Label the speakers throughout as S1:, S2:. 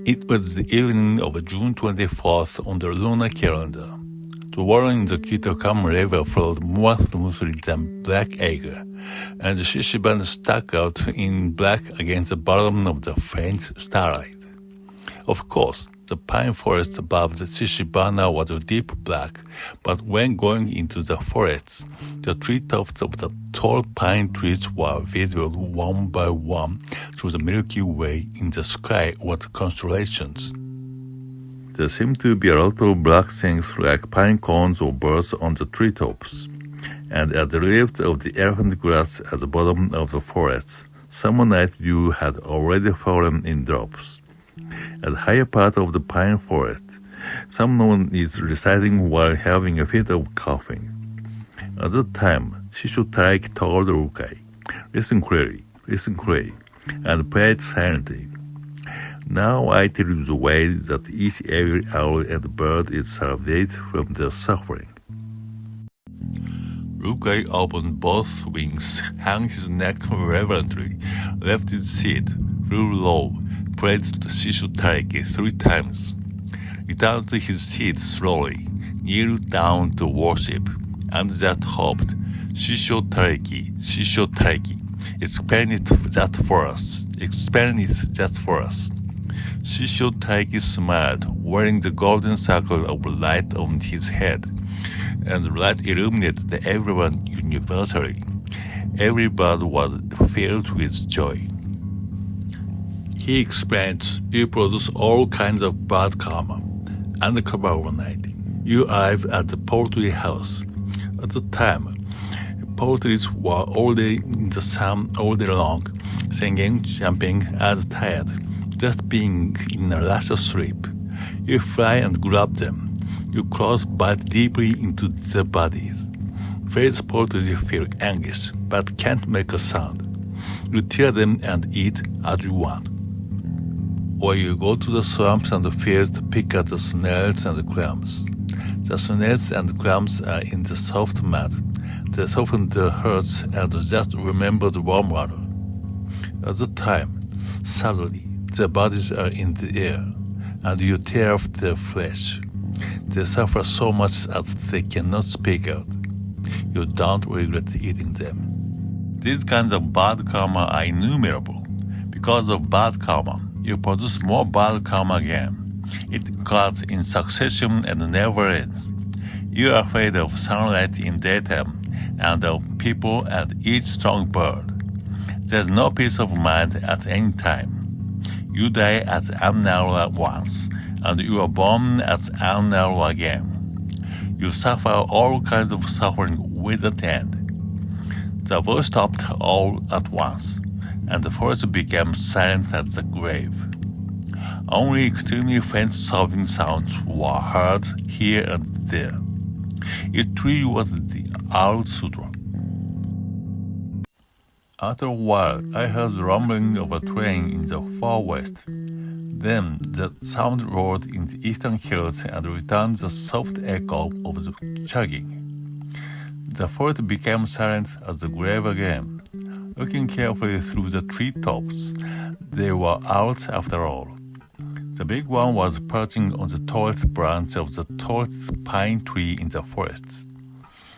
S1: It was the evening of June 24th on the lunar calendar. The water in the Kitokam River flowed more smoothly than black egg, and the Shishiban stuck out in black against the bottom of the faint starlight. Of course, the pine forest above the Shishibana was deep black, but when going into the forests, the treetops of the tall pine trees were visible one by one through the Milky Way in the sky or the constellations. There seemed to be a lot of black things like pine cones or birds on the treetops, and at the leaves of the elephant grass at the bottom of the forest, summer night dew had already fallen in drops. At the higher part of the pine forest, someone is reciting while having a fit of coughing. At that time, Shisho Taiki told Rukai, listen clearly, and played silently. Now I tell you the way that each every owl and bird is salvaged from their suffering. Rukai opened both wings, hung his neck reverently, left his seat, flew low, praised Shisho Taiki 3 times, returned to his seat slowly, kneeled down to worship, and that hoped, Shisho Taiki, explain it that for us. Shisho Taiki smiled, wearing the golden circle of light on his head, and the light illuminated everyone universally. Every bird was filled with joy. He explained, you produce all kinds of bird karma. Undercover overnight, you arrive at the poultry house. At the time, poultries were all day in the sun all day long, singing, jumping, as tired, just being in a luscious sleep. You fly and grab them. Your claws bite deeply into their bodies. Various poultry feel anguish, but can't make a sound. You tear them and eat as you want. Or you go to the swamps and the fields to pick at the snails and the clams. The snails and clams are in the soft mud. They soften their hearts and just remember the warm water. At the time, suddenly, their bodies are in the air, and you tear off their flesh. They suffer so much as they cannot speak out. You don't regret eating them. These kinds of bad karma are innumerable. Because of bad karma, you produce more bad karma again. It occurs in succession and never ends. You are afraid of sunlight in daytime and of people and each strong bird. There's no peace of mind at any time. You die as unknown once, and you are born as unknown again. You suffer all kinds of suffering without end. The voice stopped all at once, and the forest became silent as the grave. Only extremely faint sobbing sounds were heard here and there. It truly was the Owl Sutra. After a while, I heard the rumbling of a train in the far west. Then the sound roared in the eastern hills and returned the soft echo of the chugging. The forest became silent as the grave again. Looking carefully through the treetops, they were owls after all. The big one was perching on the tallest branch of the tallest pine tree in the forest.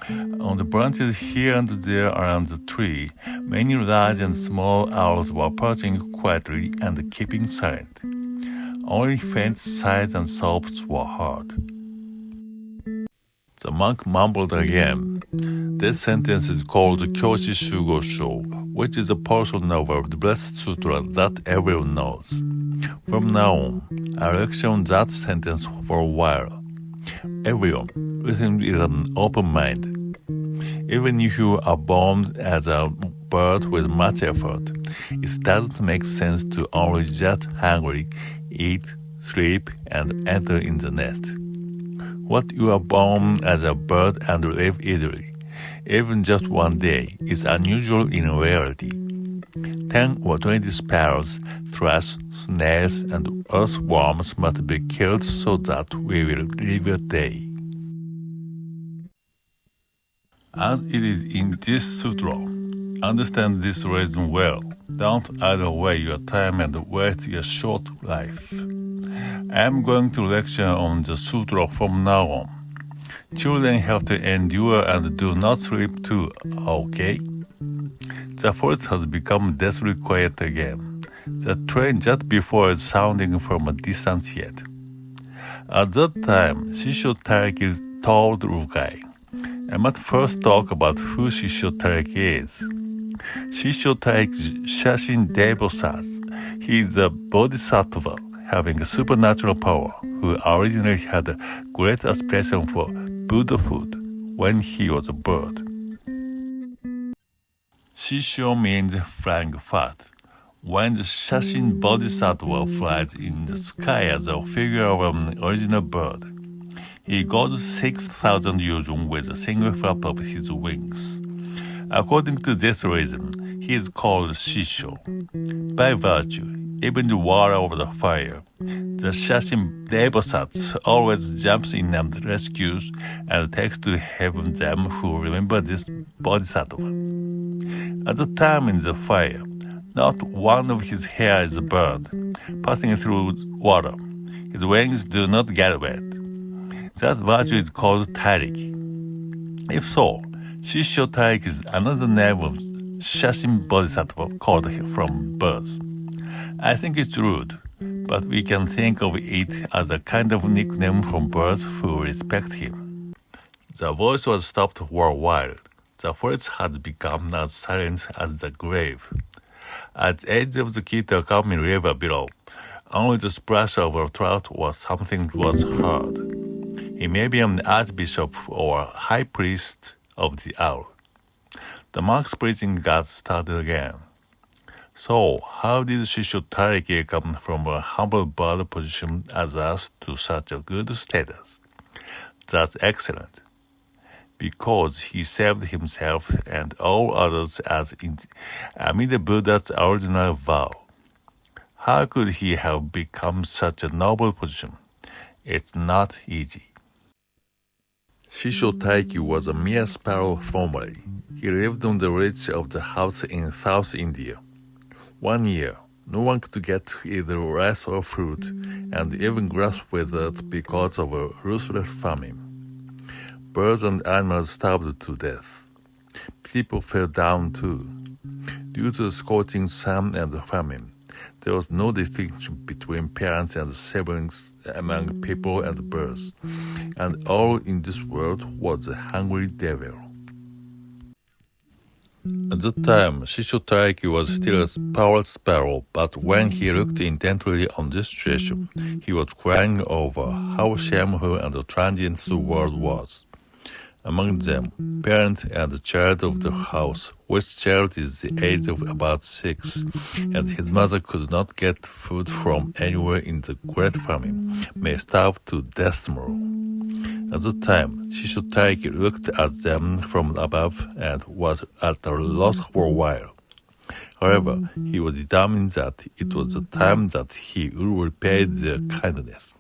S1: On the branches here and there around the tree, many large and small owls were perching quietly and keeping silent. Only faint sighs and sobs were heard. The monk mumbled again. This sentence is called Kyoshi Shugo Sho, which is a portion of the Blessed Sutra that everyone knows. From now on, I'll lecture on that sentence for a while. Everyone, listen with an open mind. Even if you are born as a bird with much effort, it doesn't make sense to only get hungry, eat, sleep, and enter in the nest. What you are born as a bird and live easily, even just one day, is unusual in reality. 10 or 20 sparrows, thrush, snails, and earthworms must be killed so that we will live a day. As it is in this sutra, understand this reason well. Don't idle away your time and waste your short life. I'm going to lecture on the sutra from now on. Children have to endure and do not sleep too, okay? The forest has become deathly quiet again. The train just before is sounding from a distance yet. At that time, Shisho Taiki told Rukai, I must first talk about who Shisho Taiki is. Shisho Taiki Shashin Devosatsu. He is a bodhisattva having a supernatural power who originally had a great aspiration for Buddhahood when he was a bird. Shisho means flying fast. When the Shashin Bodhisattva flies in the sky as a figure of an original bird, he goes 6,000 yojun with a single flap of his wings. According to this reason, he is called Shisho. By virtue, even the water over the fire, the Shashin Devosatsu always jumps in and rescues and takes to heaven them who remember this Bodhisattva. At the time in the fire, not one of his hair is burned, passing through water. His wings do not get wet. That virtue is called Taiki. If so, Shisho Taiki is another name of Shashin Bodhisattva called from birds. I think it's rude, but we can think of it as a kind of nickname from birds who respect him. The voice was stopped for a while. The forest had become as silent as the grave. At the edge of the Kitakami River below, only the splash of a trout or something was heard. He may be an archbishop or high priest of the owl. The monk's preaching got started again. So, how did Shisho Taiki come from a humble bird position as us to such a good status? That's excellent. Because he saved himself and all others as amid the Buddha's original vow. How could he have become such a noble position? It's not easy. Shisho Taiki was a mere sparrow formerly. He lived on the ridge of the house in South India. One year, no one could get either rice or fruit, and even grass withered because of a ruthless famine. Birds and animals starved to death. People fell down too. Due to the scorching sun and the famine, there was no distinction between parents and siblings among people and birds, and all in this world was a hungry devil. At that time, Shisho Taiki was still a power sparrow, but when he looked intently on this situation, he was crying over how shameful and transient the world was. Among them, parent and child of the house, which child is the age of about 6, and his mother could not get food from anywhere in the great famine, may starve to death tomorrow. At the time, Shisho Taiki looked at them from above and was at a loss for a while. However, he was determined that it was the time that he would repay their kindness.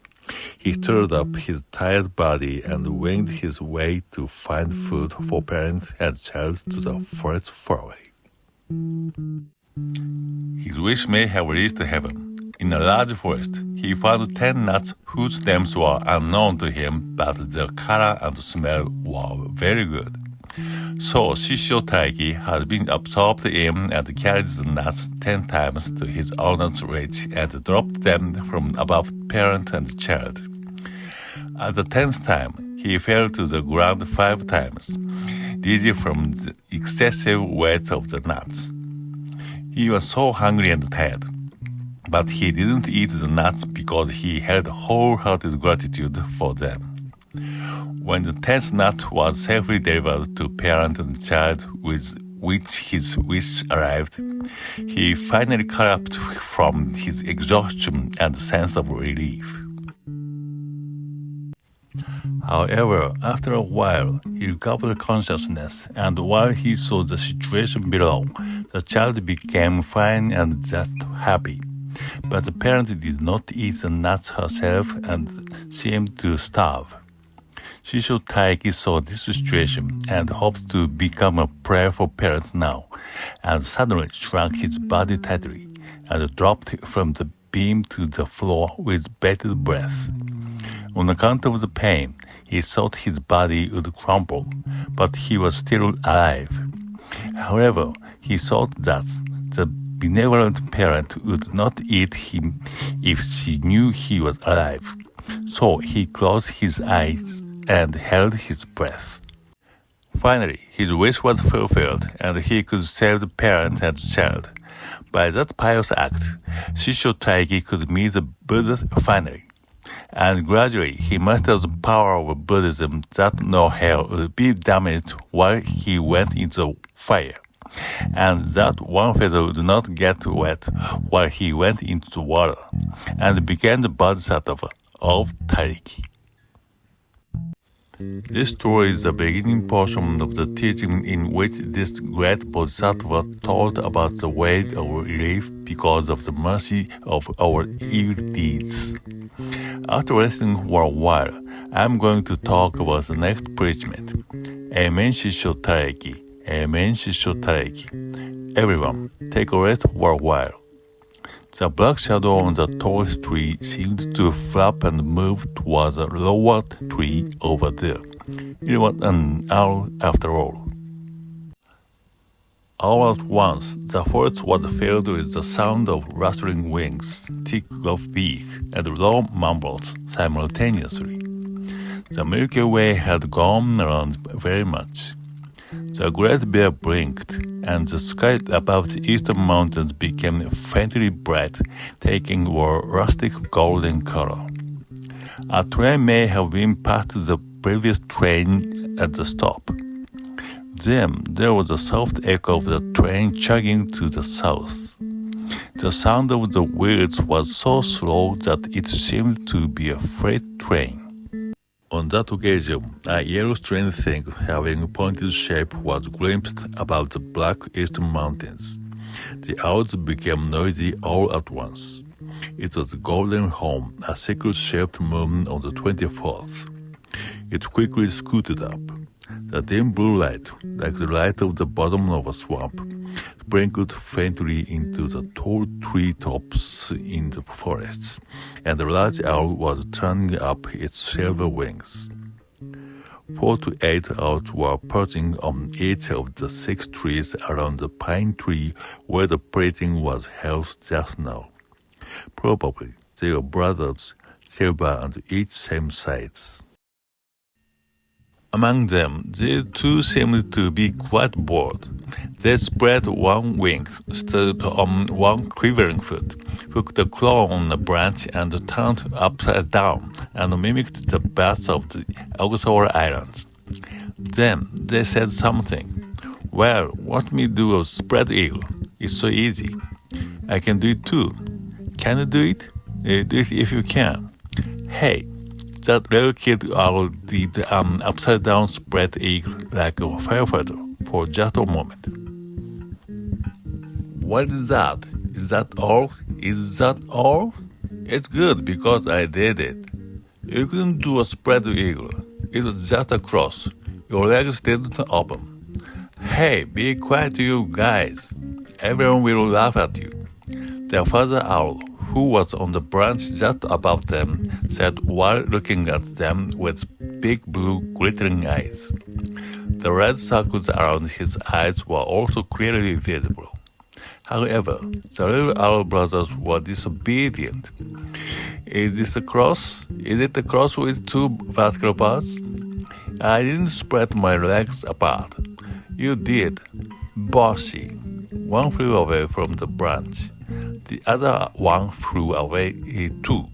S1: He stirred up his tired body and winged his way to find food for parent and child to the forest far away. His wish may have reached heaven. In a large forest, he found 10 nuts whose names were unknown to him, but their color and smell were very good. So Shisho Taiki had been absorbed in and carried the nuts 10 times to his owner's reach and dropped them from above parent and child. At the 10th time, he fell to the ground 5 times, dizzy from the excessive weight of the nuts. He was so hungry and tired, but he didn't eat the nuts because he had wholehearted gratitude for them. When the 10th nut was safely delivered to parent and child with which his wish arrived, he finally collapsed from his exhaustion and sense of relief. However, after a while, he recovered consciousness, and while he saw the situation below, the child became fine and just happy. But the parent did not eat the nuts herself and seemed to starve. Shisho Taiki saw this situation and hoped to become a prayerful parent now, and suddenly shrunk his body tightly and dropped from the beam to the floor with bated breath. On account of the pain, he thought his body would crumble, but he was still alive. However, he thought that the benevolent parent would not eat him if she knew he was alive. So he closed his eyes and held his breath. Finally, his wish was fulfilled, and he could save the parent and child. By that pious act, Shisho Taigi could meet the Buddha finally. And gradually, he mastered the power of Buddhism that no hair would be damaged while he went into the fire, and that one feather would not get wet while he went into the water, and became the Bodhisattva of Taiki. This story is the beginning portion of the teaching in which this great Bodhisattva taught about the way of relief because of the mercy of our evil deeds. After listening for a while, I'm going to talk about the next preachment. Amen Shisho Taiki. Amen Shisho Taiki. Everyone, take a rest for a while. The black shadow on the tallest tree seemed to flap and move towards a lower tree over there. It was an owl after all. All at once, the forest was filled with the sound of rustling wings, tick of beak, and low mumbles simultaneously. The Milky Way had gone around very much. The great bear blinked, and the sky above the eastern mountains became faintly bright, taking a rustic golden color. A train may have been past the previous train at the stop. Then there was a soft echo of the train chugging to the south. The sound of the wheels was so slow that it seemed to be a freight train. On that occasion, a yellow strange thing having a pointed shape was glimpsed above the black eastern mountains. The owls became noisy all at once. It was the golden home, a sickle-shaped moon on the 24th. It quickly scooted up. The dim blue light, like the light of the bottom of a swamp, sprinkled faintly into the tall tree tops in the forests, and the large owl was turning up its silver wings. 4 to 8 owls were perching on each of the 6 trees around the pine tree where the preaching was held just now. Probably they were brothers, silver and each same size. Among them, they too seemed to be quite bored. They spread one wing, stood on one quivering foot, hooked a claw on a branch and turned upside down and mimicked the bats of the Ogasawara Islands. Then they said something. Well, watch me do a spread eagle. It's so easy. I can do it too. Can you do it? Do it if you can. Hey, that little kid owl did an upside-down spread eagle like a firefighter for just a moment. What is that? Is that all? Is that all? It's good because I did it. You couldn't do a spread eagle. It was just a cross. Your legs didn't open. Hey, be quiet you guys. Everyone will laugh at you. Their father owl, who was on the branch just above them, said while looking at them with big blue glittering eyes. The red circles around his eyes were also clearly visible. However, the little owl brothers were disobedient. Is this a cross? Is it a cross with 2 vertical bars? I didn't spread my legs apart. You did. Bossy. One flew away from the branch. The other one flew away too.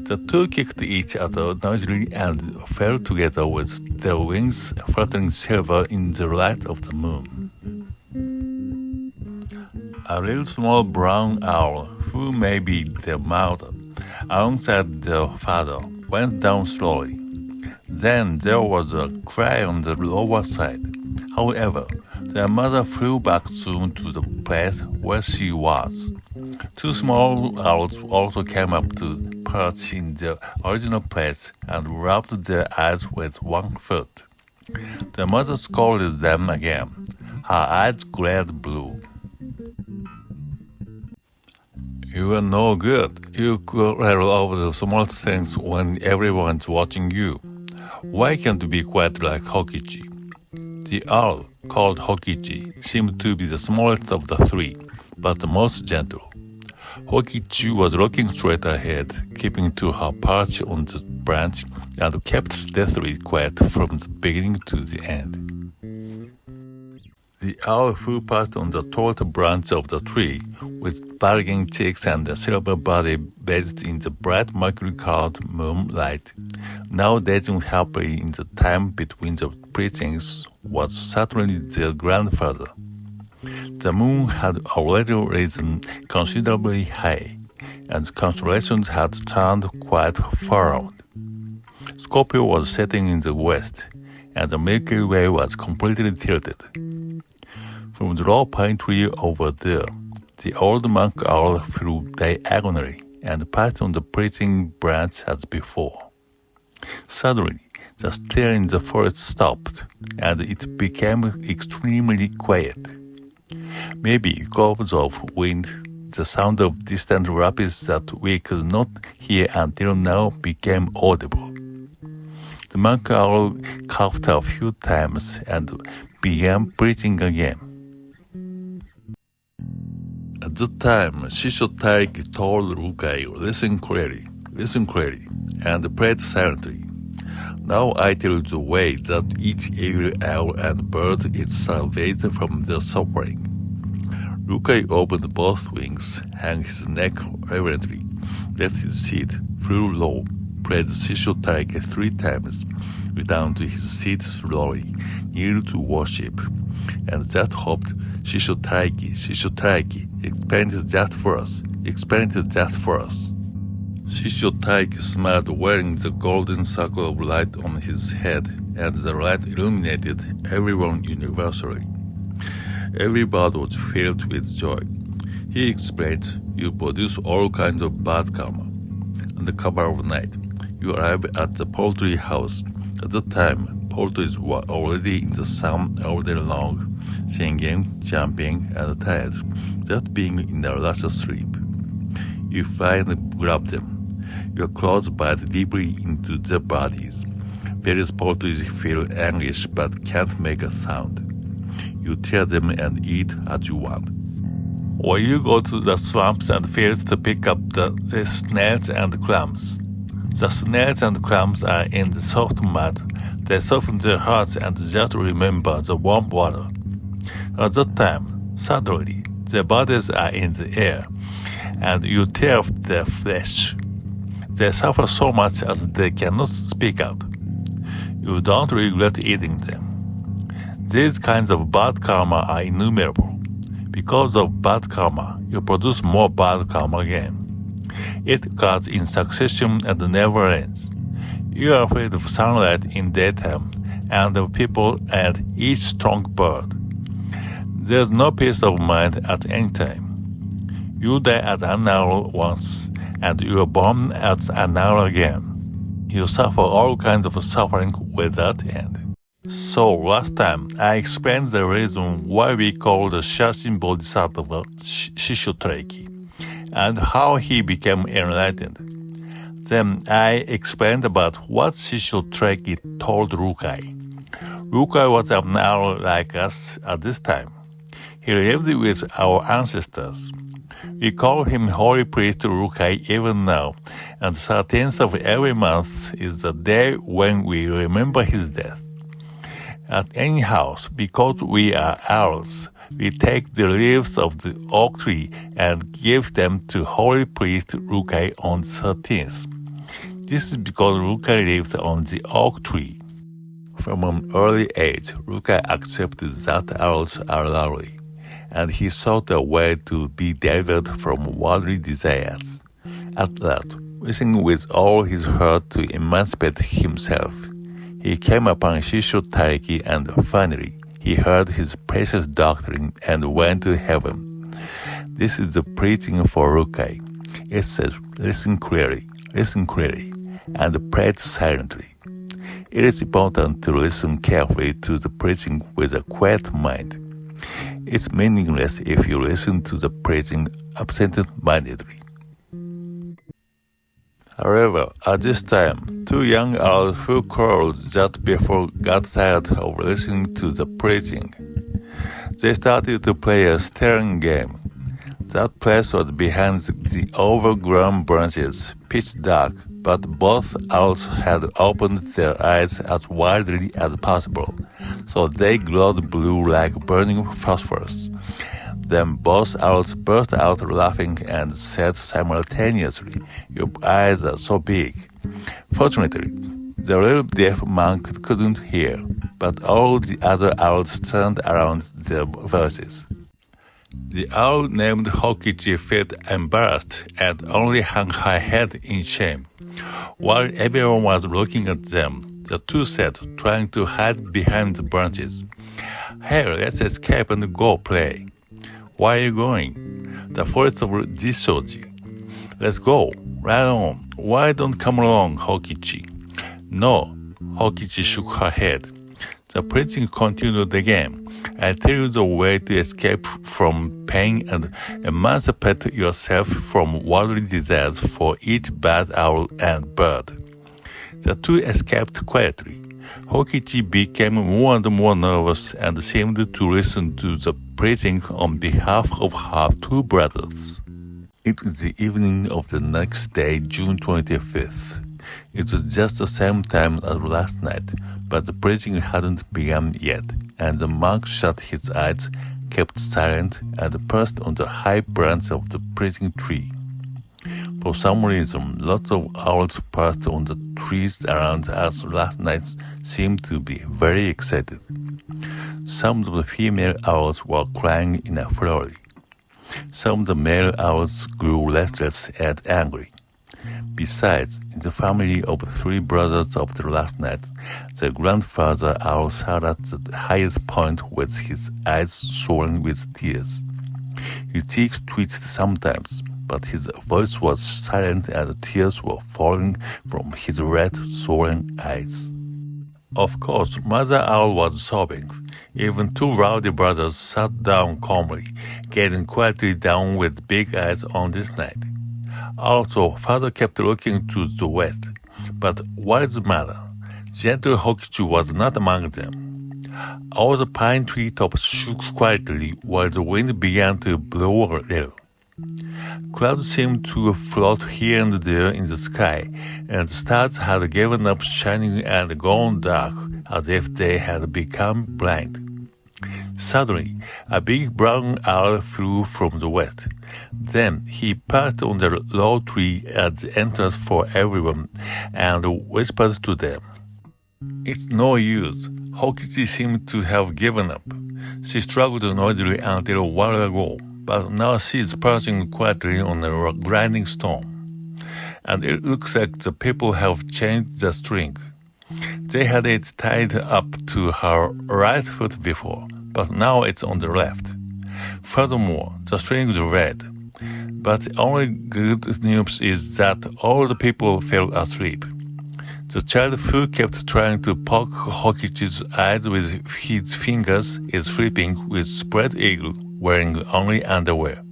S1: The 2 kicked each other noisily and fell together with their wings fluttering silver in the light of the moon. A little small brown owl, who may be their mother, alongside their father, went down slowly. Then there was a cry on the lower side. However, their mother flew back soon to the place where she was. 2 small owls also came up to perch in their original place and rubbed their eyes with one foot. The mother scolded them again. Her eyes glared blue. You are no good. You quarrel over the smallest things when everyone's watching you. Why can't you be quiet like Hokichi? The owl, called Hokichi, seemed to be the smallest of the three, but the most gentle. Hokichi was looking straight ahead, keeping to her perch on the branch, and kept deathly quiet from the beginning to the end. The owl who perched on the tall branch of the tree, with bulging cheeks and a silver body bathed in the bright mercury-colored moonlight, now dazing happily in the time between the preachings, was certainly their grandfather. The moon had already risen considerably high, and the constellations had turned quite far out. Scorpio was setting in the west, and the Milky Way was completely tilted. From the low pine tree over there, the old monk owl flew diagonally and passed on the preaching branch as before. Suddenly, the stir in the forest stopped, and it became extremely quiet. Maybe because of wind, the sound of distant rapids that we could not hear until now became audible. The monk owl coughed a few times and began preaching again. At that time, Shisho Taiki told Rukai, listen clearly, and prayed silently. Now I tell you the way that each evil owl and bird is salvaged from their suffering. Rukai opened both wings, hung his neck reverently, left his seat, flew low, prayed Shisho Taiki 3 times, returned to his seat slowly, kneeled to worship, and that hoped, Shisho Taiki, explained that for us. Shisho Taiki smiled, wearing the golden circle of light on his head, and the light illuminated everyone universally. Every bird was filled with joy. He explained, you produce all kinds of bad karma. On the cover of night, you arrive at the poultry house. At that time, poultries were already in the sun all day long, singing, jumping, and tired, just being in a rush of sleep. You fly and grab them. Your claws bite deeply into their bodies. Various poultries feel anguish but can't make a sound. You tear them and eat as you want. Or you go to the swamps and fields to pick up the snails and clams. The snails and clams are in the soft mud. They soften their hearts and just remember the warm water. At that time, suddenly, their bodies are in the air, and you tear off their flesh. They suffer so much as they cannot speak out. You don't regret eating them. These kinds of bad karma are innumerable. Because of bad karma, you produce more bad karma again. It occurs in succession and never ends. You are afraid of sunlight in daytime, and of people and each strong bird. There's no peace of mind at any time. You die as an owl once, and you are born as an owl again. You suffer all kinds of suffering without end. So last time, I explained the reason why we call the Shashin Bodhisattva Shisho Taiki, and how he became enlightened. Then I explained about what Shisho Taiki told Rukai. Rukai was an owl like us at this time. He lived with our ancestors. We call him Holy Priest Rukai even now, and the 13th of every month is the day when we remember his death. At any house, because we are owls, we take the leaves of the oak tree and give them to Holy Priest Rukai on the 13th. This is because Rukai lived on the oak tree. From an early age, Rukai accepted that owls are lovely, and he sought a way to be delivered from worldly desires. At last, wishing with all his heart to emancipate himself, he came upon Shisho Taiki, and finally, he heard his precious doctrine and went to heaven. This is the preaching for Rukai. It says, listen clearly, and pray silently. It is important to listen carefully to the preaching with a quiet mind. It's meaningless if you listen to the preaching absent-mindedly. However, at this time, two young owls who quarreled just before got tired of listening to the preaching. They started to play a staring game. That place was behind the overgrown branches, pitch dark, but both owls had opened their eyes as widely as possible, so they glowed blue like burning phosphorus. Then both owls burst out laughing and said simultaneously, "Your eyes are so big." Fortunately, the little deaf monk couldn't hear, but all the other owls turned around their voices. The owl named Hokichi felt embarrassed and only hung her head in shame. While everyone was looking at them, the two said, trying to hide behind the branches, "Hey, let's escape and go play." "Where are you going?" "The forest of Jishoji." "Let's go. Right on. Why don't come along, Hokichi?" "No." Hokichi shook her head. The preaching continued again. "I tell you the way to escape from pain and emancipate yourself from worldly desires for each bad owl and bird." The two escaped quietly. Hokichi became more and more nervous and seemed to listen to the preaching on behalf of her two brothers. It was the evening of the next day, June 25th. It was just the same time as last night, but the preaching hadn't begun yet, and the monk shut his eyes, kept silent, and perched on the high branch of the preaching tree. For some reason, lots of owls perched on the trees around us last night seemed to be very excited. Some of the female owls were crying in a flurry. Some of the male owls grew restless and angry. Besides, in the family of three brothers of the last night, the grandfather owl sat at the highest point with his eyes swollen with tears. His cheeks twitched sometimes, but his voice was silent and the tears were falling from his red, swollen eyes. Of course, Mother Owl was sobbing. Even two rowdy brothers sat down calmly, getting quietly down with big eyes on this night. Also, Father kept looking to the west. But what is the matter? Gentle Hokichi was not among them. All the pine tree tops shook quietly while the wind began to blow a little. Clouds seemed to float here and there in the sky, and the stars had given up shining and gone dark as if they had become blind. Suddenly, a big brown owl flew from the west. Then he perched on the low tree at the entrance for everyone and whispered to them. "It's no use." Hokichi seemed to have given up. She struggled noisily until a while ago, but now she is perching quietly on a grinding stone. And it looks like the people have changed the string. They had it tied up to her right foot before, but now it's on the left. Furthermore, the string is red. But the only good news is that all the people fell asleep. The child who kept trying to poke Hokichi's eyes with his fingers is sleeping with spread eagle, wearing only underwear.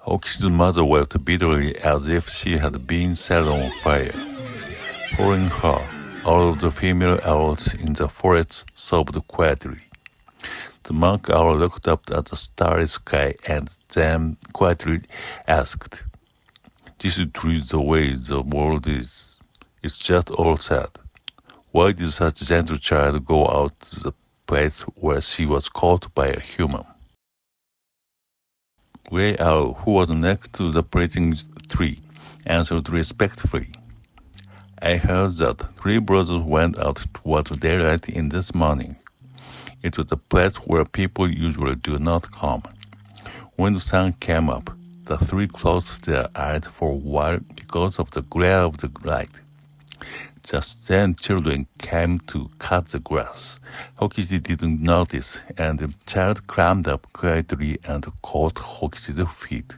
S1: Hokichi's mother wept bitterly as if she had been set on fire. Following her, all of the female owls in the forest sobbed quietly. The monk owl looked up at the starry sky and then quietly asked, "This is truly the way the world is. It's just all sad. Why did such a gentle child go out to the place where she was caught by a human?" Grey Owl, who was next to the preaching tree, answered respectfully, "I heard that three brothers went out towards daylight in this morning. It was a place where people usually do not come. When the sun came up, the three closed their eyes for a while because of the glare of the light. Just then children came to cut the grass. Hokichi didn't notice, and the child climbed up quietly and caught Hokichi's feet.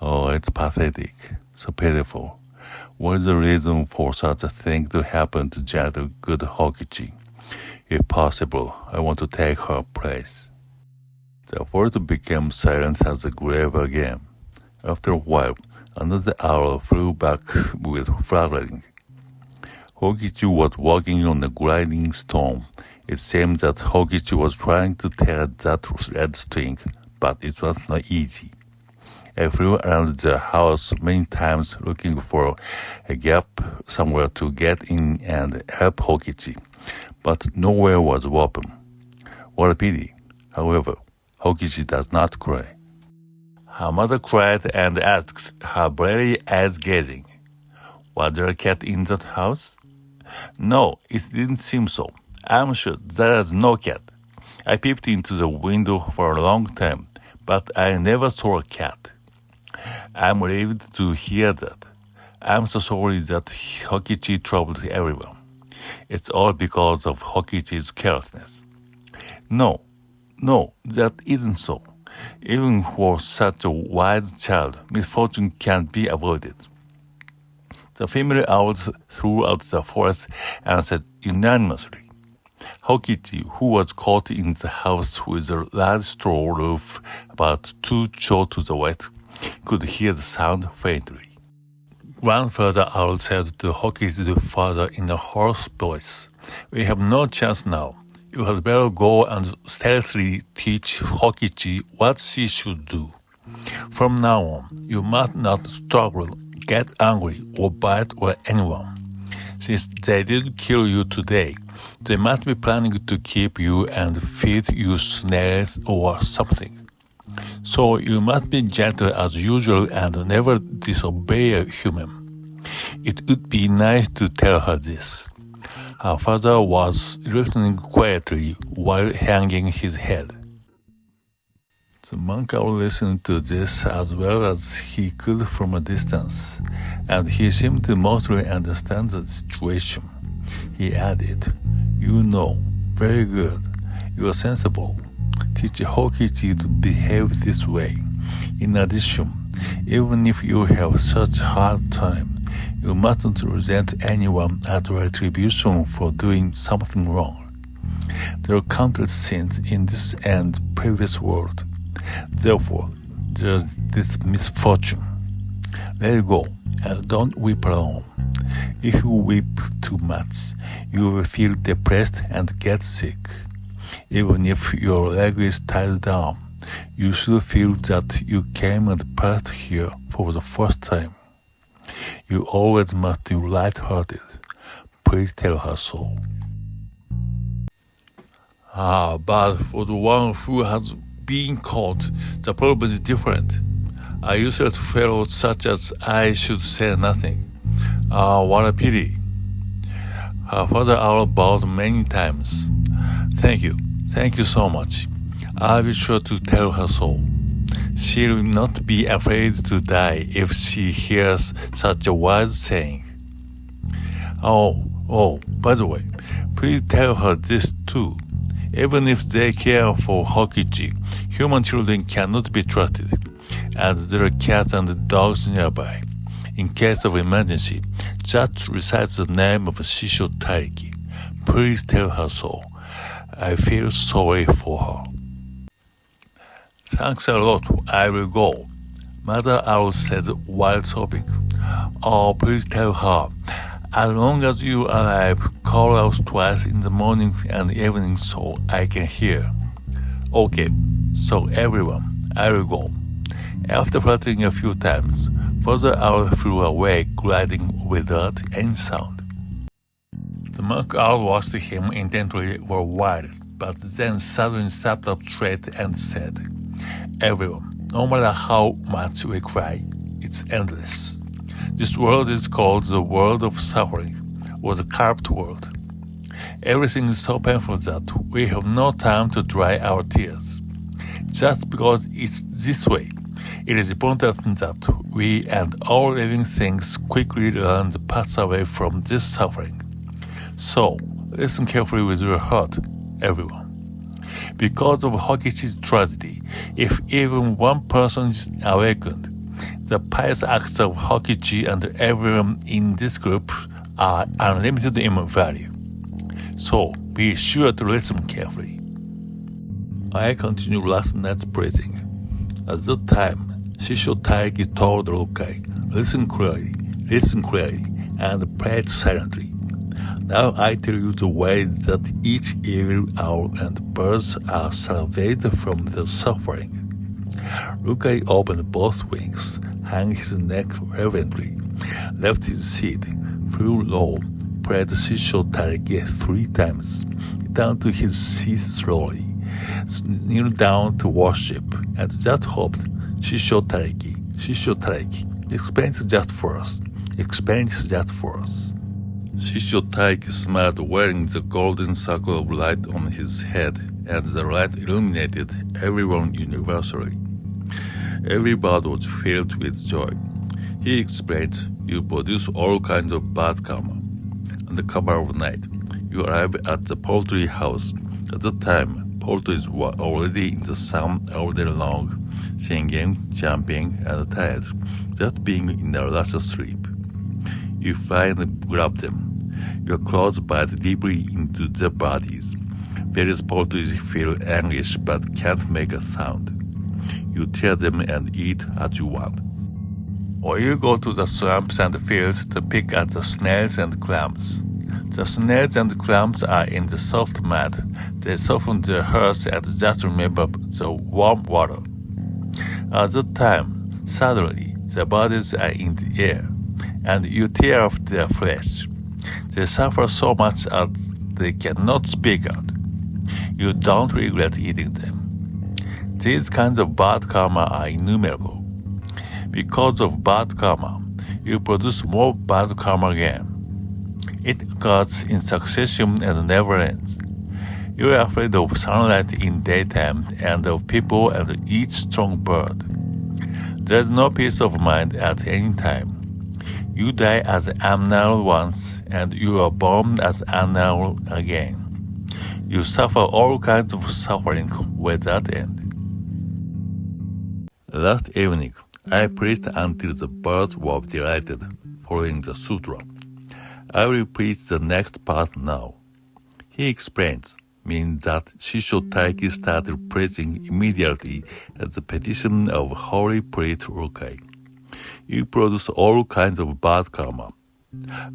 S1: Oh, it's pathetic, so pitiful. What is the reason for such a thing to happen to gentle, good Hokichi? If possible, I want to take her place." The forest became silent as the grave again. After a while, Another hour flew back with fluttering. Hokichi was walking on a grinding stone. It seemed that Hokichi was trying to tear that red string, but it was not easy. I flew around the house many times looking for a gap somewhere to get in and help Hokichi, but nowhere was open. What a pity. However, Hokichi does not cry. Her mother cried and asked, her bleary eyes gazing, "Was there a cat in that house?" "No, it didn't seem so. I'm sure there is no cat. I peeped into the window for a long time, but I never saw a cat." "I'm relieved to hear that. I'm so sorry that Hokichi troubled everyone. It's all because of Hokichi's carelessness." No, that isn't so. Even for such a wise child, misfortune can't be avoided. The female owls throughout the forest answered unanimously. Hokichi, who was caught in the house with a large straw roof about 2 cho to the west, could hear the sound faintly. Grandfather Owl said to Hokichi's father in a hoarse voice, "We have no chance now. You had better go and stealthily teach Hokichi what she should do. From now on, you must not struggle, get angry, or bite anyone. Since they didn't kill you today, they must be planning to keep you and feed you snails or something. So you must be gentle as usual and never disobey a human." It would be nice to tell her this. Her father was listening quietly while hanging his head. The monk owl listened to this as well as he could from a distance, and he seemed to mostly understand the situation. He added, "You know, very good. You are sensible. Teach Hokichi to behave this way. In addition, even if you have such a hard time, you mustn't resent anyone as retribution for doing something wrong. There are countless sins in this and previous world. Therefore, there's this misfortune. Let it go, and don't weep alone. If you weep too much, you will feel depressed and get sick. Even if your leg is tied down, you should feel that you came and passed here for the first time. You always must be light-hearted. Please tell her so." But for the one who has been caught, the problem is different. A useless fellow such as I should say nothing. What a pity. Her father owl bowed many times. Thank you so much. I'll be sure to tell her so. She'll not be afraid to die if she hears such a wise saying. By the way, please tell her this too. Even if they care for Hokichi, human children cannot be trusted, and there are cats and dogs nearby. In case of emergency, just recite the name of Shisho Taiki. Please tell her so. I feel sorry for her. Thanks a lot. I will go. Mother Owl said while sobbing. Please tell her. As long as you're alive, call out twice in the morning and evening so I can hear. Okay, so everyone, I will go. After fluttering a few times, Father Owl flew away, gliding without any sound. The monk owl watched him intently for a while, but then suddenly sat up straight and said, "Everyone, no matter how much we cry, it's endless. This world is called the world of suffering, or the carved world. Everything is so painful that we have no time to dry our tears. Just because it's this way, it is important that we and all living things quickly learn the path away from this suffering. So, listen carefully with your heart, everyone. Because of Hokichi's tragedy, if even one person is awakened, the pious acts of Hokichi and everyone in this group are unlimited in value. So be sure to listen carefully." I continued last night's breathing. At that time, Shisho Taiki told Rokai, Listen clearly, and pray silently. Now I tell you the way that each evil owl and birds are salvaged from the suffering. Rukai opened both wings, hung his neck reverently, left his seat, flew low, prayed Shisho Tariki 3 times, returned to his seat slowly, kneeled down to worship, and just hoped, Shisho Tariki, explain it just for us. Shisho Tariki smiled, wearing the golden circle of light on his head, and the light illuminated everyone universally. Every bird was filled with joy. He explained, you produce all kinds of bad karma. On the cover of night, you arrive at the poultry house. At that time, poultries were already in the sun all day long, singing, jumping, and tired, just being in a last sleep. You fly and grab them. Your claws bite deeply into their bodies. Various poultries feel anguish but can't make a sound. You tear them and eat as you want. Or you go to the swamps and fields to pick at the snails and clams. The snails and clams are in the soft mud. They soften their hearts and just remember the warm water. At that time, suddenly, the bodies are in the air, and you tear off their flesh. They suffer so much that they cannot speak out. You don't regret eating them. These kinds of bad karma are innumerable. Because of bad karma, you produce more bad karma again. It occurs in succession and never ends. You are afraid of sunlight in daytime and of people and each strong bird. There is no peace of mind at any time. You die as an animal once, and you are born as an animal again. You suffer all kinds of suffering without end. Last evening, I preached until the birds were delighted, following the sutra. I will preach the next part now. He explains, means that Shisho Tariki started preaching immediately at the petition of holy priest Rukai. You produce all kinds of bad karma.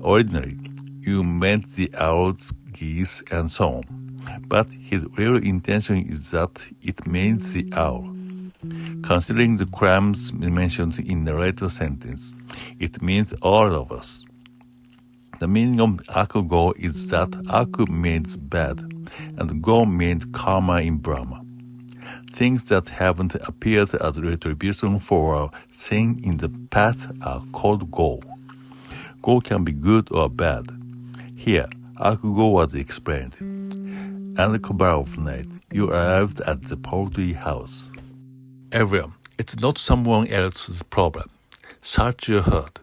S1: Originally, you meant the owls, geese, and so on. But his real intention is that it means the owl. Considering the crimes mentioned in the later sentence, it means all of us. The meaning of Akugo is that Aku means bad, and Go means karma in Brahma. Things that haven't appeared as retribution for a sin in the past are called Go. Go can be good or bad. Here, Akugo was explained. At the cover of night, you arrived at the poultry house. Everyone, it's not someone else's problem. Search your heart.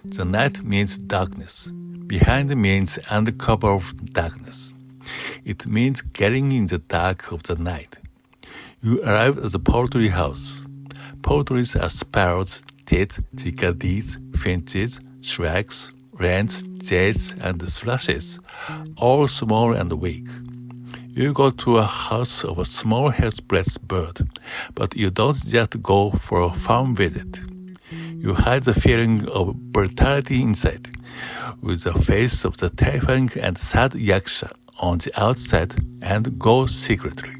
S1: The night means darkness. Behind means under cover of darkness. It means getting in the dark of the night. You arrive at the poultry house. Poultries are sparrows, tits, chickadees, finches, shrikes, wrens, jays, and thrushes, all small and weak. You go to a house of a small helpless bird, but you don't just go for a fun visit. You hide the feeling of brutality inside, with the face of the terrifying and sad yaksha on the outside, and go secretly.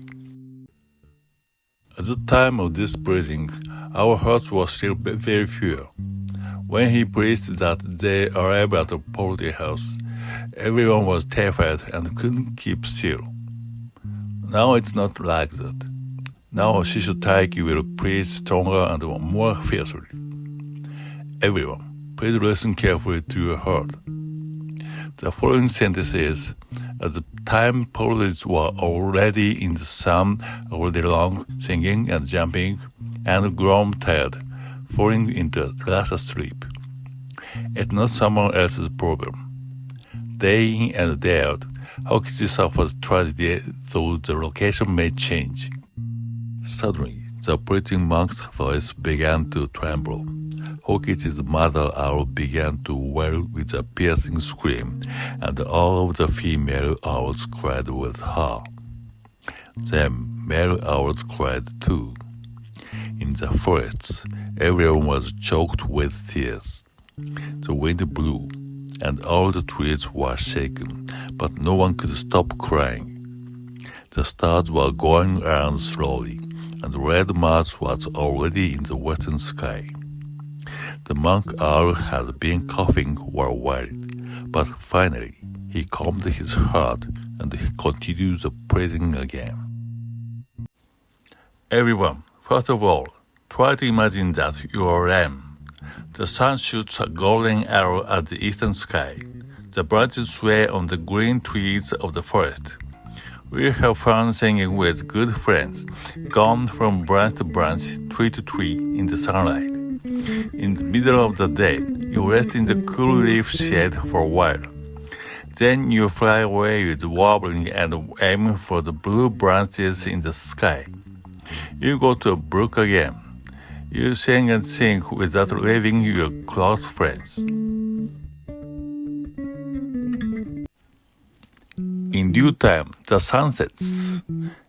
S1: At the time of this preaching, our hearts were still very few. When he preached that they arrived at the poultry house, everyone was terrified and couldn't keep still. Now it's not like that. Now Shisho Tariki will preach stronger and more fiercely. Everyone, please listen carefully to your heart. The following sentence is, at the time poultries were already in the sun all day long, singing and jumping, and grown tired, falling into last sleep. It's not someone else's problem. Day in and day out, Hokichi suffers tragedy, though the location may change. Suddenly, the preaching monk's voice began to tremble. Hokichi's mother owl began to wail with a piercing scream, and all of the female owls cried with her. Then male owls cried too. In the forests, everyone was choked with tears. The wind blew, and all the trees were shaken, but no one could stop crying. The stars were going around slowly, and red Mars was already in the western sky. The monk owl had been coughing for a while, but finally he calmed his heart and he continued the praising again. Everyone, first of all, try to imagine that you are a lamb. The sun shoots a golden arrow at the eastern sky. The branches sway on the green trees of the forest. We have fun singing with good friends, gone from branch to branch, tree to tree, in the sunlight. In the middle of the day, you rest in the cool leaf shade for a while. Then you fly away with wobbling and aim for the blue branches in the sky. You go to a brook again. You sing and sing without leaving your close friends. In due time, the sun sets.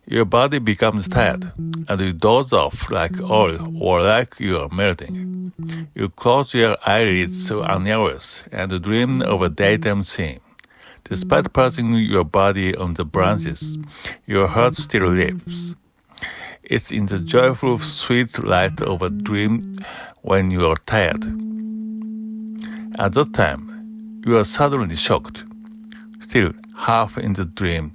S1: Your body becomes tired, and you doze off like oil or like you are melting. You close your eyelids unawares and dream of a daytime scene. Despite passing your body on the branches, your heart still lives. It's in the joyful, sweet light of a dream when you are tired. At that time, you are suddenly shocked. Still, half in the dream,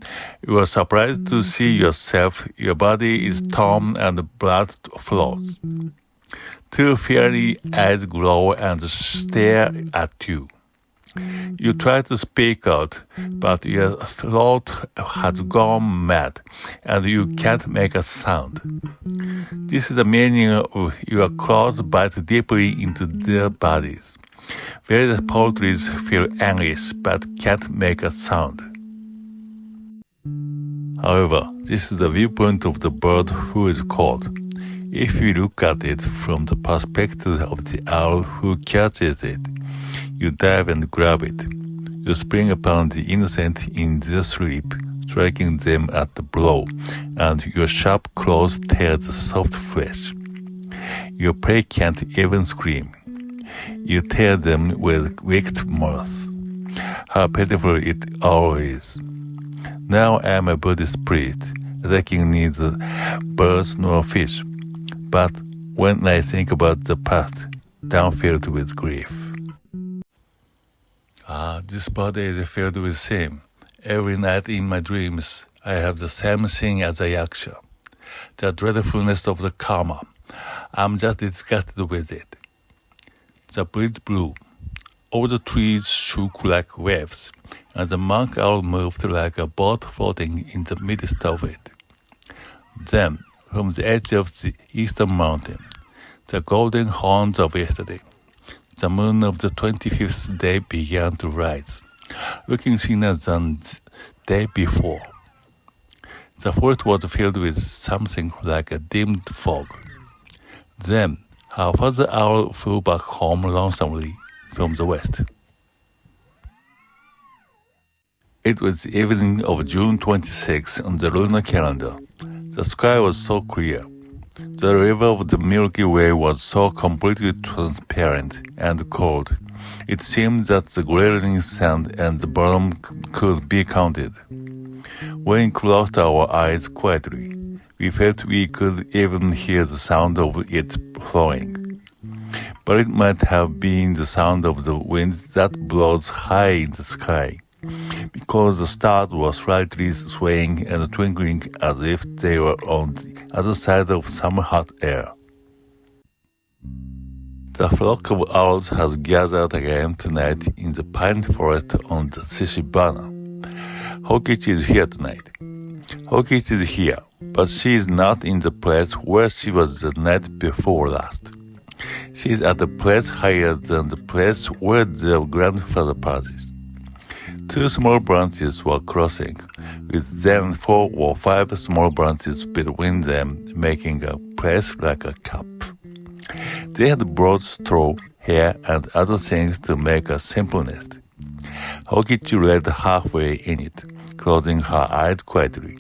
S1: you are surprised to see yourself. Your body is torn and blood flows. Two fiery eyes glow and stare at you. You try to speak out, but your throat has gone mad, and you can't make a sound. This is the meaning of your claws bite deeply into their bodies. Various poultry feel anguish, but can't make a sound. However, this is the viewpoint of the bird who is called. If you look at it from the perspective of the owl who catches it, you dive and grab it. You spring upon the innocent in their sleep, striking them at the blow, and your sharp claws tear the soft flesh. Your prey can't even scream. You tear them with wicked mirth. How pitiful it all is. Now I am a Buddhist priest, attacking neither birds nor fish. But when I think about the past, I'm filled with grief. This body is filled with shame. Every night in my dreams, I have the same thing as a yaksha. The dreadfulness of the karma. I'm just disgusted with it. The breeze blew. All the trees shook like waves, and the monk owl moved like a boat floating in the midst of it. Then, from the edge of the eastern mountain, the golden horns of yesterday, the moon of the 25th day began to rise, looking thinner than the day before. The forest was filled with something like a dimmed fog. Then her father owl flew back home lonesomely from the west. It was the evening of June 26 on the lunar calendar. The sky was so clear. The river of the Milky Way was so completely transparent and cold. It seemed that the glittering sand and the bottom could be counted. When we closed our eyes quietly, we felt we could even hear the sound of it flowing. But it might have been the sound of the wind that blows high in the sky, because the stars were slightly swaying and twinkling as if they were on the other side of some hot air. The flock of owls has gathered again tonight in the pine forest on the Shishibana. Hokichi is here tonight. Hokichi is here, but she is not in the place where she was the night before last. She is at a place higher than the place where their grandfather passes. Two small branches were crossing, with then 4 or 5 small branches between them, making a place like a cup. They had brought straw, hair, and other things to make a simple nest. Hokichi lay halfway in it, closing her eyes quietly.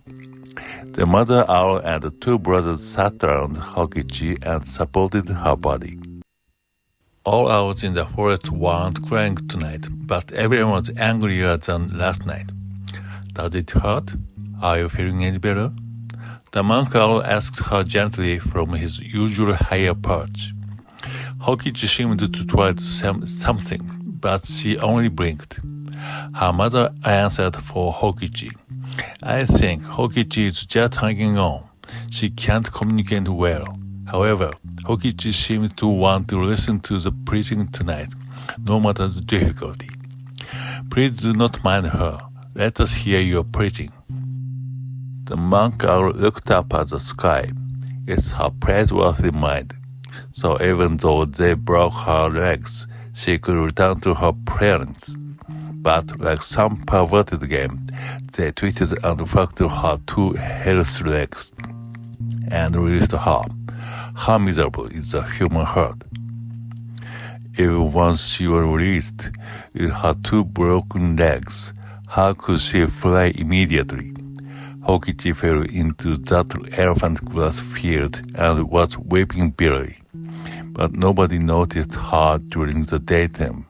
S1: The mother owl and the two brothers sat around Hokichi and supported her body. All owls in the forest weren't crying tonight, but everyone was angrier than last night. Does it hurt? Are you feeling any better? The monk owl asked her gently from his usual higher perch. Hokichi seemed to try to say something, but she only blinked. Her mother answered for Hokichi. I think Hokichi is just hanging on. She can't communicate well. However, Hokichi seemed to want to listen to the preaching tonight, no matter the difficulty. Please do not mind her. Let us hear your preaching. The monk owl looked up at the sky. It's her praiseworthy mind. So even though they broke her legs, she could return to her parents. But like some perverted game, they twisted and fractured her two healthy legs and released her. How miserable is the human heart? Even once she was released with her two broken legs, how could she fly immediately? Hokichi fell into that elephant grass field and was weeping bitterly. But nobody noticed her during the daytime.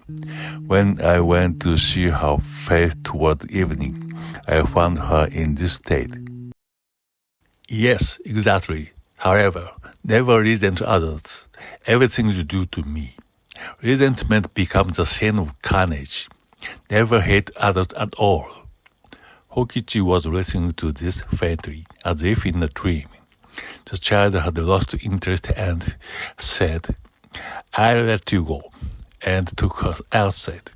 S1: When I went to see her face toward evening, I found her in this state. Yes, exactly. However, never resent others. Everything you do to me. Resentment becomes a sin of carnage. Never hate others at all. Hokichi was listening to this faintly, as if in a dream. The child had lost interest and said, I'll let you go, and took her outside.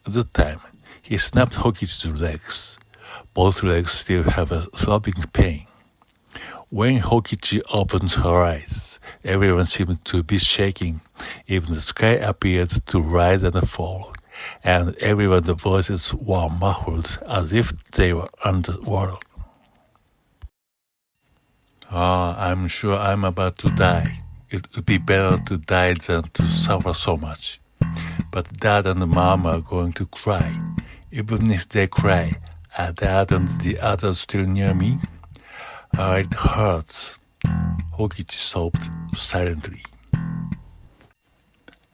S1: At the time, he snapped Hokichi's legs. Both legs still have a throbbing pain. When Hokichi opened her eyes, everyone seemed to be shaking. Even the sky appeared to rise and fall, and everyone's voices were muffled as if they were underwater. I'm sure I'm about to die. It would be better to die than to suffer so much. But Dad and Mom are going to cry. Even if they cry, are Dad and the others still near me? It hurts. Hokichi sobbed silently.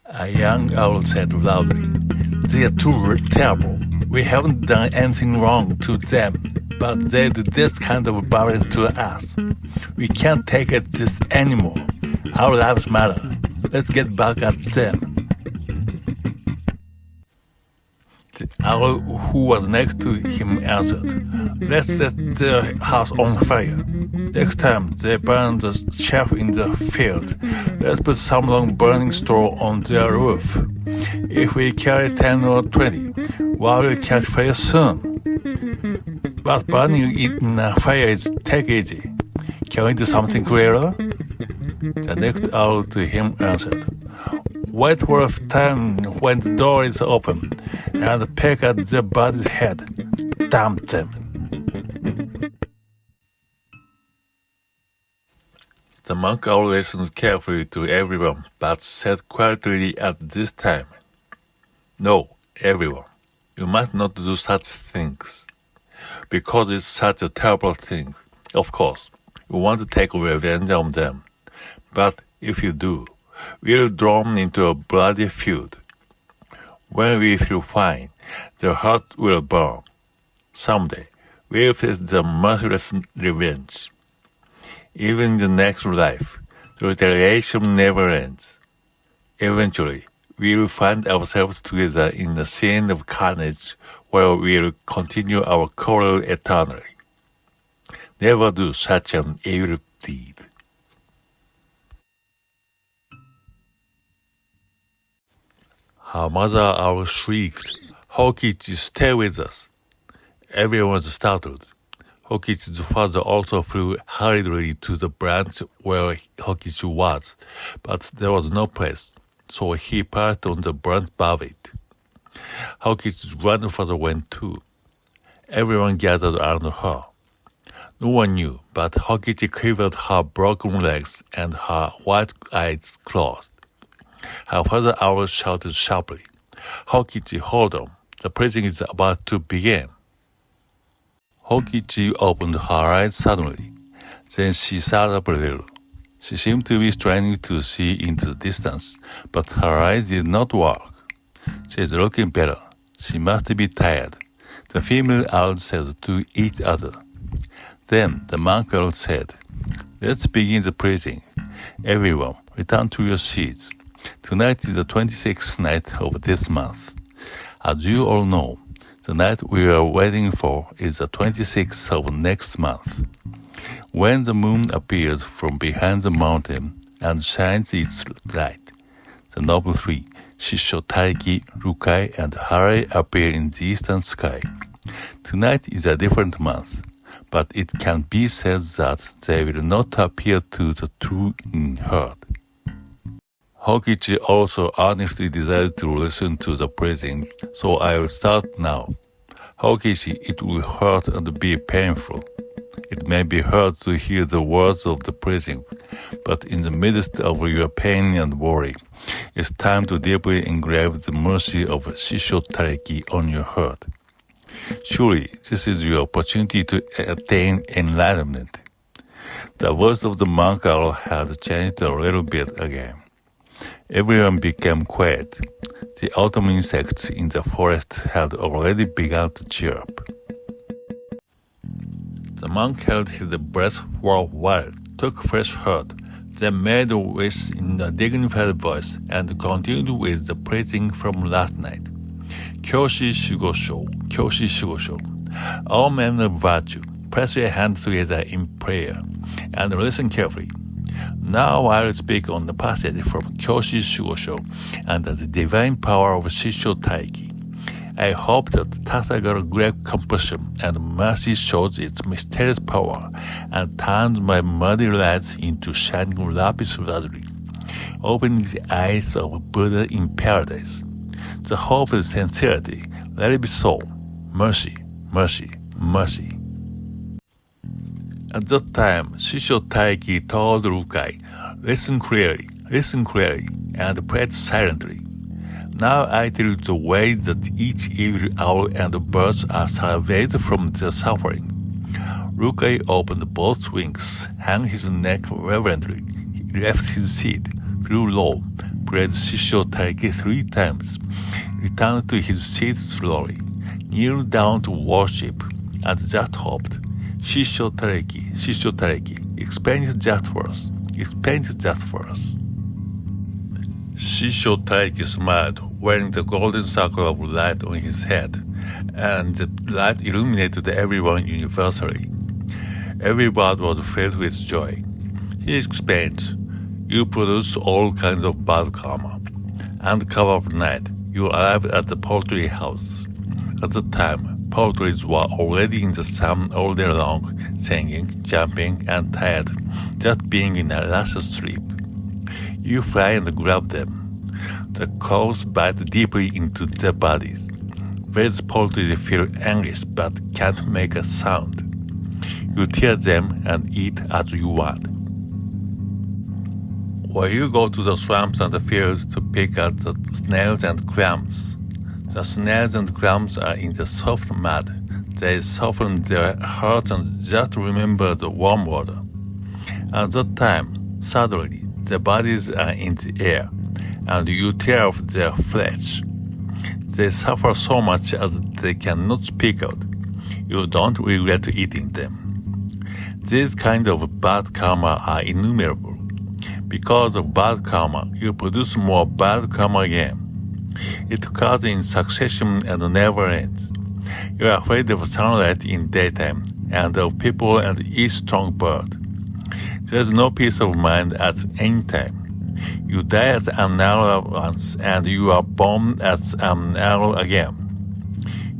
S1: A young owl said loudly, They are too terrible. We haven't done anything wrong to them, but they do this kind of violence to us. We can't take it this anymore. Our lives matter. Let's get back at them. The owl who was next to him answered, Let's set their house on fire. Next time they burn the chaff in the field, let's put some long burning straw on their roof. If we carry 10 or 20, we will catch fire soon. But burning it in a fire is take easy. Can we do something clearer? The next owl to him answered, Wait for a time when the door is open, and peck at the body's head. Damn them. The monk owl listened carefully to everyone, but said quietly at this time, No, everyone, you must not do such things, because it's such a terrible thing. Of course, you want to take revenge on them, but if you do, we're drawn into a bloody feud. When we feel fine, the heart will burn. Someday, we'll face the merciless revenge. Even in the next life, the retaliation never ends. Eventually, we'll find ourselves together in a scene of carnage where we'll continue our quarrel eternally. Never do such an evil deed. Her mother owl shrieked, Hokichi, stay with us. Everyone was startled. Hokichi's father also flew hurriedly to the branch where Hokichi was, but there was no place, so he perched on the branch above it. Hokichi's grandfather went too. Everyone gathered around her. No one knew, but Hokichi quivered her broken legs and her white eyes closed. Her father owl shouted sharply, Hokichi, hold on. The preaching is about to begin. Hokichi opened her eyes suddenly. Then she sat up a little. She seemed to be straining to see into the distance, but her eyes did not work. She's looking better. She must be tired. The female owls said to each other. Then the monk owl said, "Let's begin the praising. Everyone, return to your seats. Tonight is the 26th night of this month. As you all know, the night we are waiting for is the 26th of next month. When the moon appears from behind the mountain and shines its light, the noble three, Shisho, Taiki, Rukai, and Hare appear in the eastern sky. Tonight is a different month, but it can be said that they will not appear to the true in herd." Hokichi also earnestly desired to listen to the praising, so I will start now. Hokichi, it will hurt and be painful. It may be hard to hear the words of the praising, but in the midst of your pain and worry, it's time to deeply engrave the mercy of Shisho Tareki on your heart. Surely, this is your opportunity to attain enlightenment. The voice of the monk owl had changed a little bit again. Everyone became quiet. The autumn insects in the forest had already begun to chirp. The monk held his breath for a while, took fresh heart, then made a wish in a dignified voice, and continued with the praising from last night. Kyoshi Shugosho, Kyoshi Shugosho. All men of virtue, press your hands together in prayer, and listen carefully. Now I will speak on the passage from Kyoshi Shugosho and the divine power of Shisho Taiki. I hope that Tataga's great compassion and mercy shows its mysterious power and turns my muddy lights into shining lapis lazuli, opening the eyes of Buddha in paradise. The hope is sincerity. Let it be so. Mercy, mercy, mercy. At that time, Shisho Taiki told Rukai, listen clearly, and prayed silently. Now I tell you the way that each evil owl and birds are salvaged from their suffering. Rukai opened both wings, hung his neck reverently, he left his seat, flew low, prayed Shisho Taiki 3 times, returned to his seat slowly, kneeled down to worship, and just hoped. Shisho Taiki, explain it just for us. Shisho Taiki smiled, wearing the golden circle of light on his head, and the light illuminated everyone universally. Every bird was filled with joy. He explained, "You produce all kinds of bad karma. And cover of night, you arrived at the poultry house. At the time, poultries were already in the sun all day long, singing, jumping, and tired, just being in a luscious sleep. You fly and grab them. The claws bite deeply into their bodies. These poultry feel anguish but can't make a sound. You tear them and eat as you want. Or you go to the swamps and the fields to pick at the snails and clams. The snails and clams are in the soft mud. They soften their hearts and just remember the warm water. At that time, suddenly, their bodies are in the air, and you tear off their flesh. They suffer so much as they cannot speak out. You don't regret eating them. These kind of bad karma are innumerable. Because of bad karma, you produce more bad karma again. It occurs in succession and never ends. You are afraid of sunlight in daytime, and of people and each strong bird. There is no peace of mind at any time. You die as an owl once, and you are born as an owl again.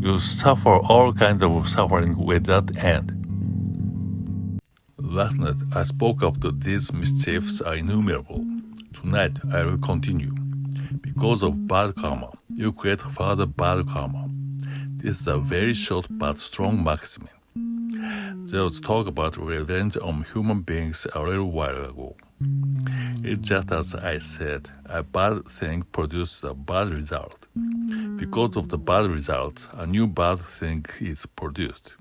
S1: You suffer all kinds of suffering without end. Last night I spoke of that these mischiefs are innumerable. Tonight I will continue. Because of bad karma, you create further bad karma. This is a very short but strong maxim. There was talk about revenge on human beings a little while ago. It's just as I said, a bad thing produces a bad result. Because of the bad result, a new bad thing is produced.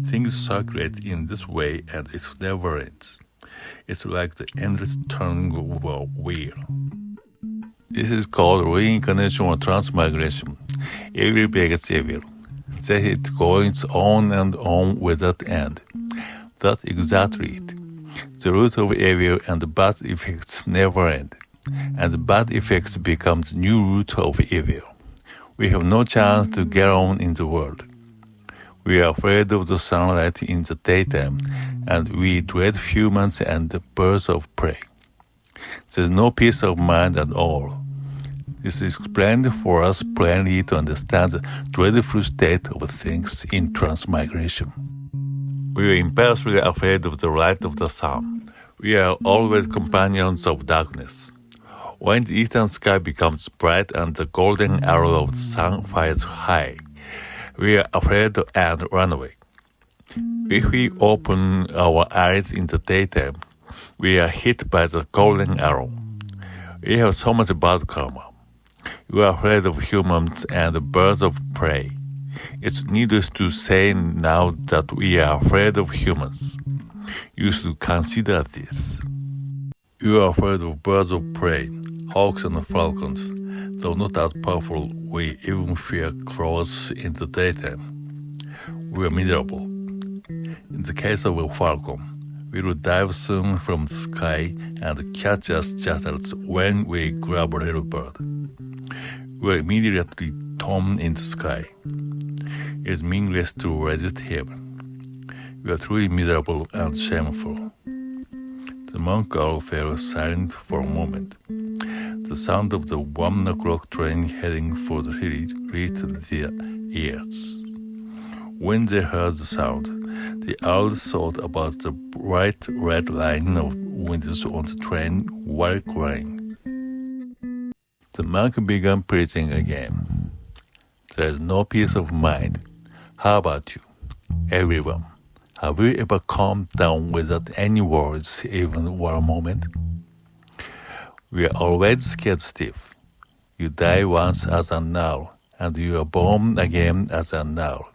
S1: Things circulate in this way and it never ends. It's like the endless turning of a wheel. This is called reincarnation or transmigration. Evil begets evil. Then it goes on and on without end. That's exactly it. The root of evil and the bad effects never end. And the bad effects become the new root of evil. We have no chance to get on in the world. We are afraid of the sunlight in the daytime, and we dread humans and the birds of prey. There's no peace of mind at all. This is explained for us plainly to understand the dreadful state of things in transmigration. We are impulsively afraid of the light of the sun. We are always companions of darkness. When the eastern sky becomes bright and the golden arrow of the sun fires high, we are afraid and run away. If we open our eyes in the daytime, we are hit by the golden arrow. We have so much bad karma. We are afraid of humans and birds of prey. It's needless to say now that we are afraid of humans. You should consider this. You are afraid of birds of prey, hawks and falcons. Though not as powerful, we even fear crows in the daytime. We are miserable. In the case of a falcon, we will dive soon from the sky and catch us just as when we grab a little bird. We are immediately torn in the sky. It is meaningless to resist him. We are truly miserable and shameful. The monk girl fell silent for a moment. The sound of the 1 o'clock train heading for the city reached their ears. When they heard the sound, the owls thought about the bright red line of windows on the train while crying. The monk began preaching again. There is no peace of mind. How about you, everyone? Have you ever calmed down without any words even for a moment? We are always scared stiff. You die once as an owl, and you are born again as an owl.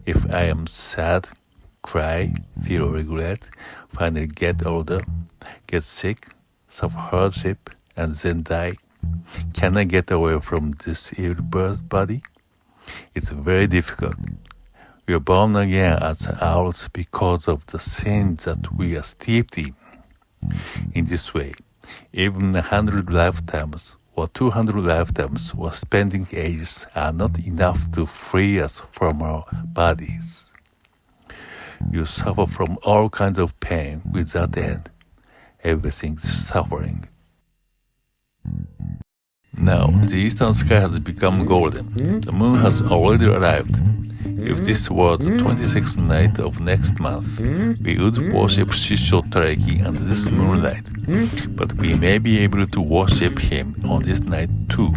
S1: If I am sad, cry, feel regret, finally get older, get sick, suffer hardship, and then die, can I get away from this evil bird body? It's very difficult. We are born again as owls because of the sin that we are steeped in. In this way, even 100 lifetimes or 200 lifetimes or spending ages are not enough to free us from our bodies. You suffer from all kinds of pain without end. Everything is suffering. Now, the eastern sky has become golden. The moon has already arrived. If this were the 26th night of next month, we would worship Shisho Tareki under this moonlight. But we may be able to worship him on this night too.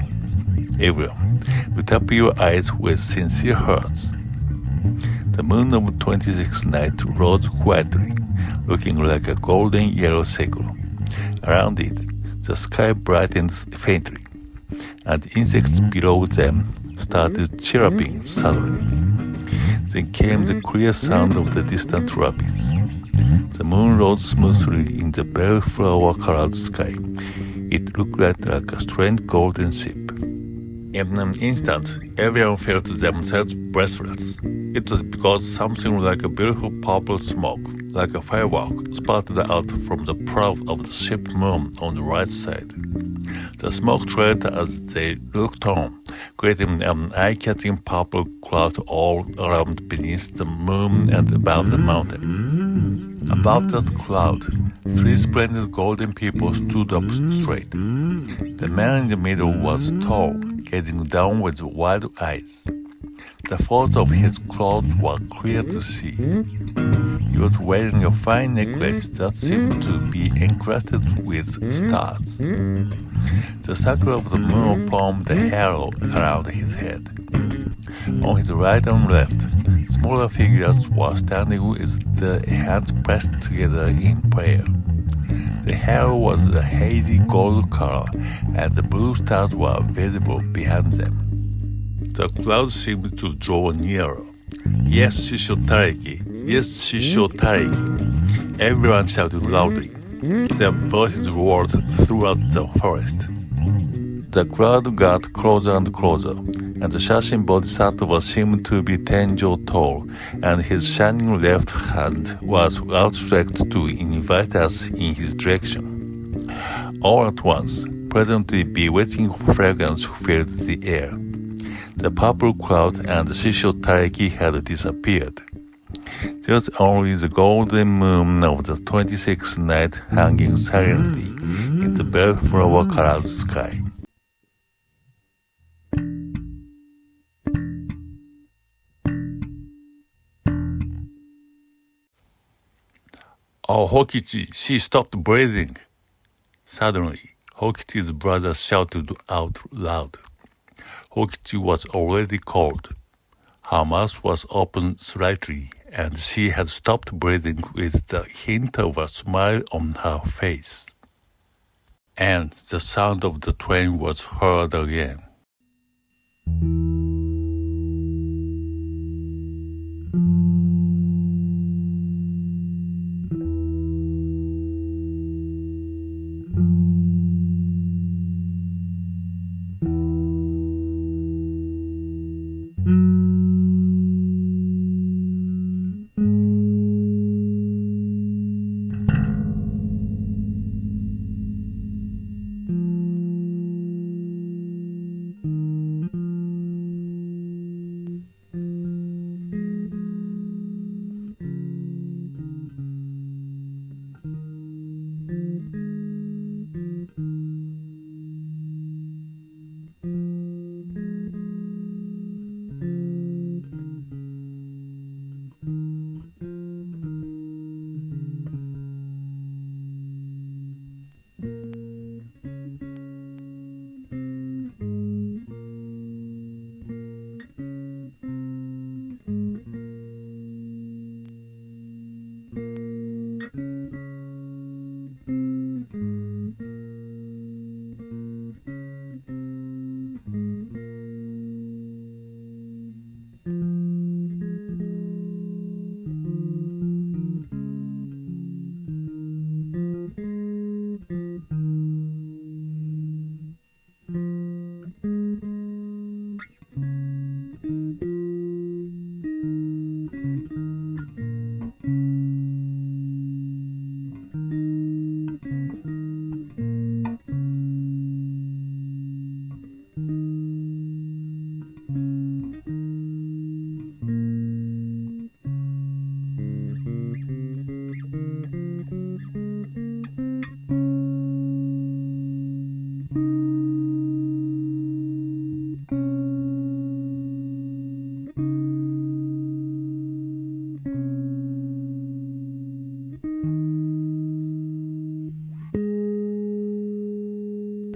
S1: Everyone, lift up your eyes with sincere hearts. The moon of the 26th night rose quietly, looking like a golden yellow circle. Around it, the sky brightened faintly, and insects below them started chirping suddenly. Then came the clear sound of the distant rapids. The moon rose smoothly in the bellflower-colored sky. It looked like a strange golden ship. In an instant, everyone felt themselves breathless. It was because something like a beautiful purple smoke, like a firework, spurted out from the prow of the ship moon on the right side. The smoke trailed as they looked on, creating an eye-catching purple cloud all around beneath the moon and above the mountain. Above that cloud, 3 splendid golden people stood up straight. The man in the middle was tall, gazing down with wide eyes. The folds of his clothes were clear to see. He was wearing a fine necklace that seemed to be encrusted with stars. The circle of the moon formed a halo around his head. On his right and left, smaller figures were standing with their hands pressed together in prayer. The halo was a hazy gold color, and the blue stars were visible behind them. The clouds seemed to draw nearer. Yes, Shishotariki. Yes, Shishotariki. Everyone shouted loudly. Their voices roared throughout the forest. The crowd got closer and closer, and the Shashin Bodhisattva seemed to be 10 jo tall, and his shining left hand was outstretched to invite us in his direction. All at once, presently bewitching fragrance filled the air. The purple cloud and Shishotariki had disappeared. There was only the golden moon of the 26th night hanging silently in the bellflower-colored sky. Oh, Hokichi, she stopped breathing. Suddenly, Hokichi's brother shouted out loud. Hokichi was already cold. Her mouth was open slightly, and she had stopped breathing with the hint of a smile on her face. And the sound of the train was heard again.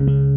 S2: thank you